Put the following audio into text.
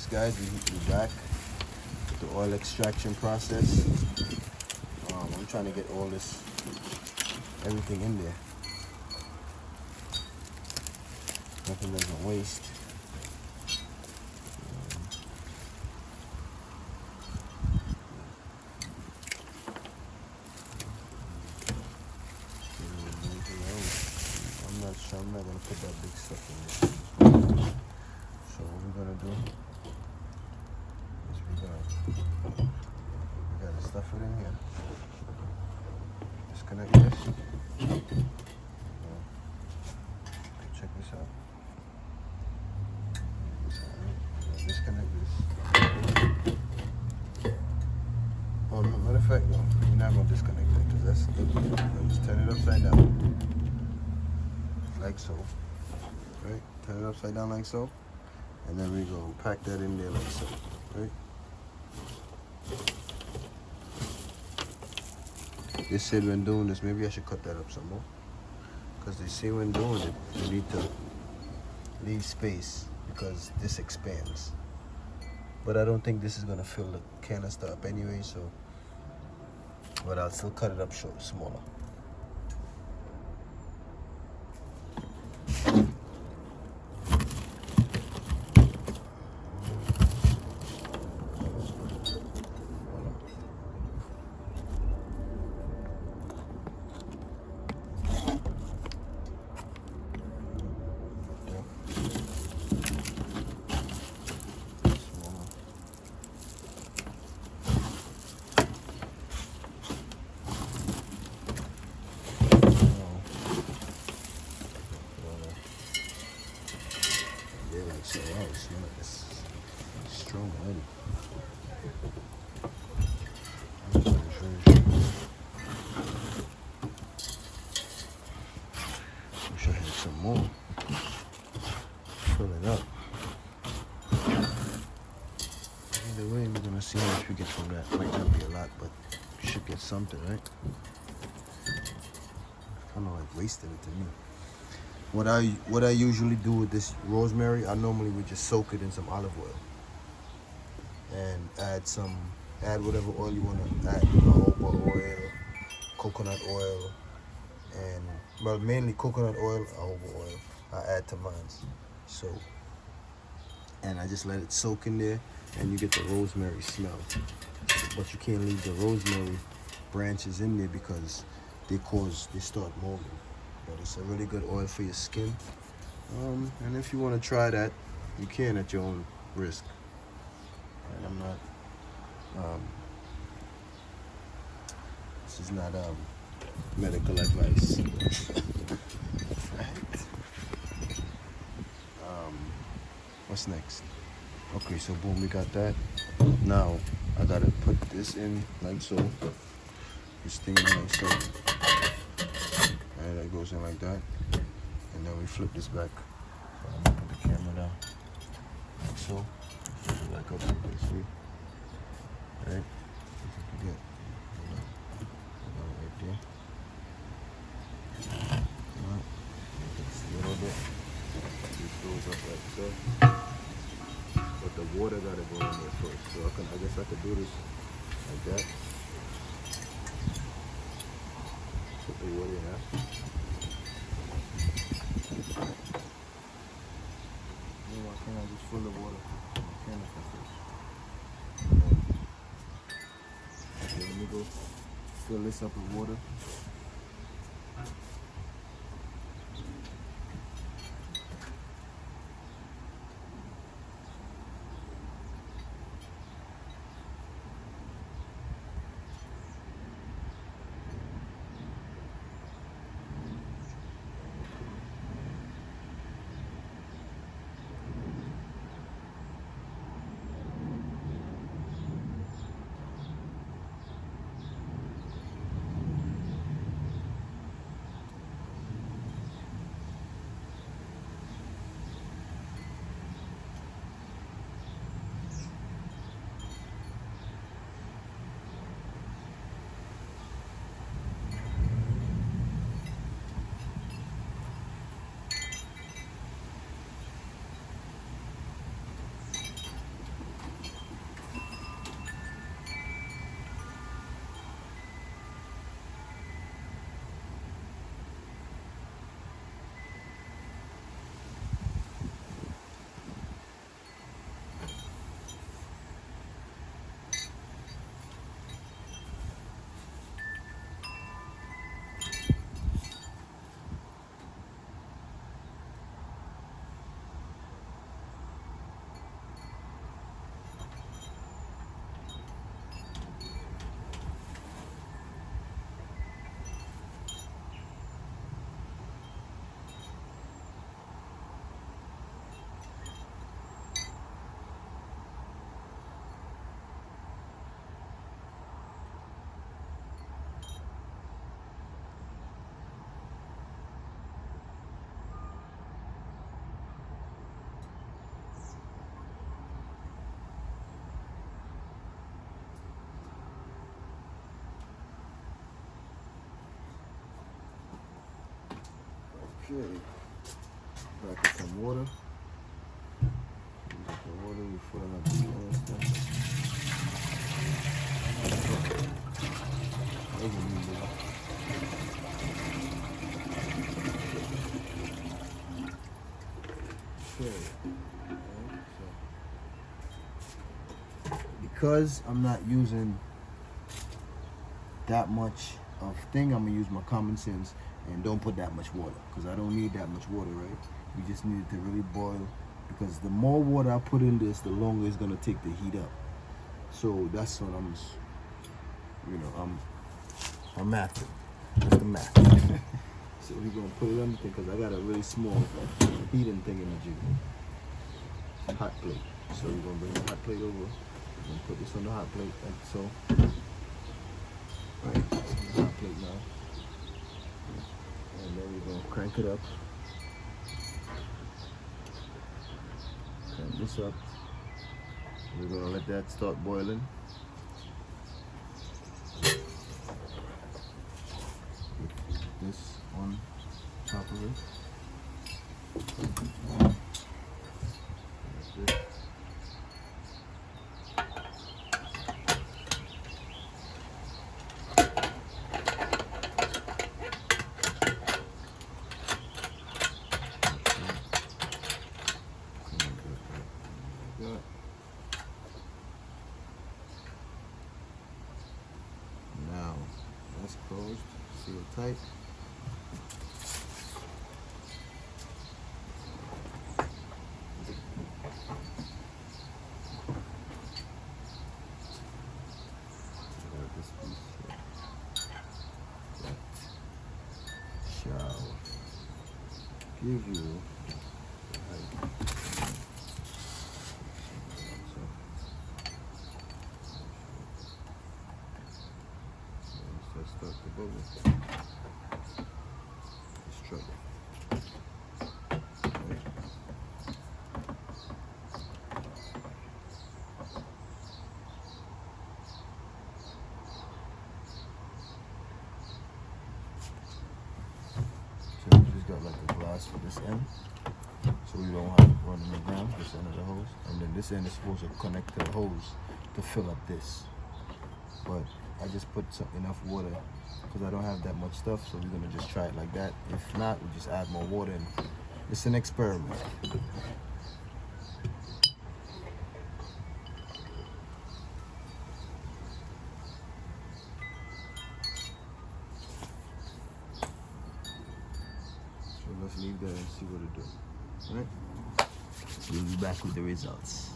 next, guys, we back with the oil extraction process. I'm trying to get all this, everything in there. Nothing doesn't waste. I'm not gonna put that big stuff in there. So what we're gonna do is we gotta stuff it in here. Disconnect this. Check this out. Disconnect this. Oh no, matter of fact, no, you're not gonna disconnect that because that's just turn it upside down. Like so. Right? Turn it upside down like so. And then we go pack that in there like so. Right? They said when doing this, maybe I should cut that up some more. Because they say when doing it, you need to leave space because this expands. But I don't think this is gonna fill the canister up anyway, so but I'll still cut it up short, smaller. So wow, it's strong already. Wish I had some more. Fill it up. Either way, we're gonna see how much we get from that. Might not be a lot, but we should get something, right? Kind of like wasted it to me. What I usually do with this rosemary, I normally would just soak it in some olive oil and add whatever oil you want to add, jojoba oil, coconut oil, and well, mainly coconut oil, jojoba oil. I add to mine. So, and I just let it soak in there, and you get the rosemary smell. But you can't leave the rosemary branches in there because they start molding. But it's a really good oil for your skin. And if you want to try that, you can at your own risk. And I'm not, this is not medical advice. Right. What's next? Okay, so boom, we got that. Now, I gotta put this in like so. This thing in like so. And that goes in like that, and then we flip this back. So I'm gonna put the camera down, like so. Flip it back up, see? Right? If you can get, right there. Right. Just a little bit. This goes up like so. But the water gotta go in there first. So I guess I could do this like that. Put the water in there. Why can't I just fill the water in the canister first? Okay, let me go fill this up with water. Okay. Back with some water. Use up the water, we fill up the stuff. Okay. Because I'm not using that much of thing, I'm gonna use my common sense and don't put that much water, because I don't need that much water, right? We just need it to really boil, because the more water I put in this, the longer it's gonna take to heat up. So that's what I'm mathing. That's the math. So we're gonna put it on the thing, because I got a really small heating thing in the jig. Hot plate. So we're gonna bring the hot plate over. We're gonna put this on the hot plate like so. Right, it's on the hot plate now. And then we're gonna crank it up. Crank this up. We're gonna let that start boiling. Put this on top of it. That's it. Now that's closed, sealed tight. This piece that shall give you the height. Let's start the bubble. Struggle. Okay. So we just got like a glass for this end, so we don't have it running it down, this end of the hose, and then this end is supposed to connect to the hose to fill up this. But I just put enough water because I don't have that much stuff, so we're gonna just try it like that. If not, we just add more water and it's an experiment. So let's leave that and see what it does. All right? We'll be back with the results.